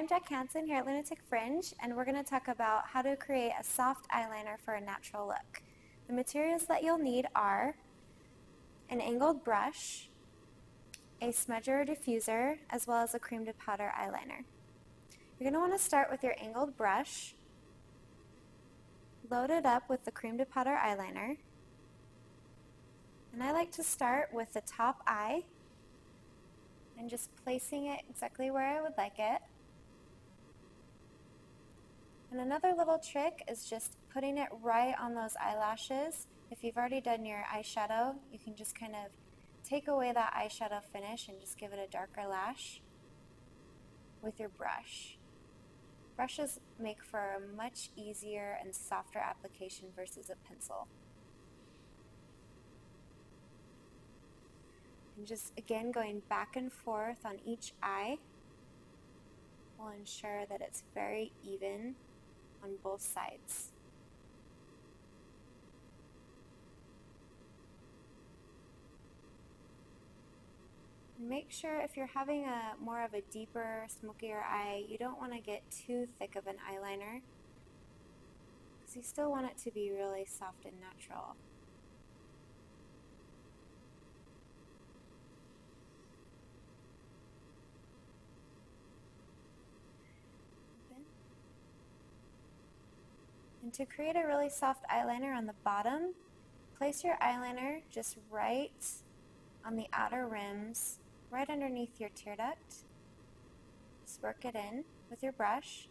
I'm Jack Hansen here at Lunatic Fringe, and we're going to talk about how to create a soft eyeliner for a natural look. The materials that you'll need are an angled brush, a smudger or diffuser, as well as a cream to powder eyeliner. You're going to want to start with your angled brush, load it up with the cream to powder eyeliner, and I like to start with the top eye and just placing it exactly where I would like it. And another little trick is just putting it right on those eyelashes. If you've already done your eyeshadow, you can just kind of take away that eyeshadow finish and just give it a darker lash with your brush. Brushes make for a much easier and softer application versus a pencil. And just again going back and forth on each eye will ensure that it's very even on both sides. Make sure if you're having a more of a deeper, smokier eye, you don't want to get too thick of an eyeliner because you still want it to be really soft and natural. And to create a really soft eyeliner on the bottom, place your eyeliner just right on the outer rims, right underneath your tear duct. Just work it in with your brush.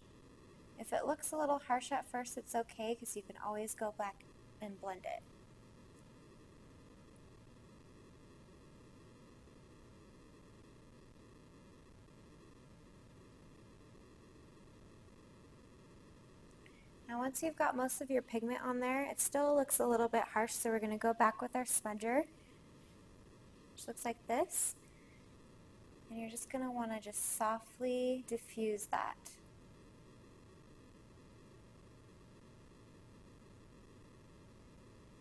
If it looks a little harsh at first, it's okay because you can always go back and blend it. Now once you've got most of your pigment on there, it still looks a little bit harsh, so we're going to go back with our smudger, which looks like this. And you're just going to want to just softly diffuse that.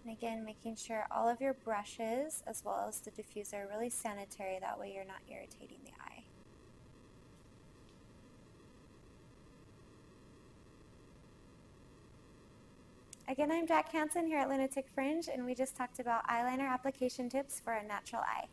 And again, making sure all of your brushes as well as the diffuser are really sanitary, that way you're not irritating the eye. Again, I'm Jack Hansen here at Lunatic Fringe, and we just talked about eyeliner application tips for a natural eye.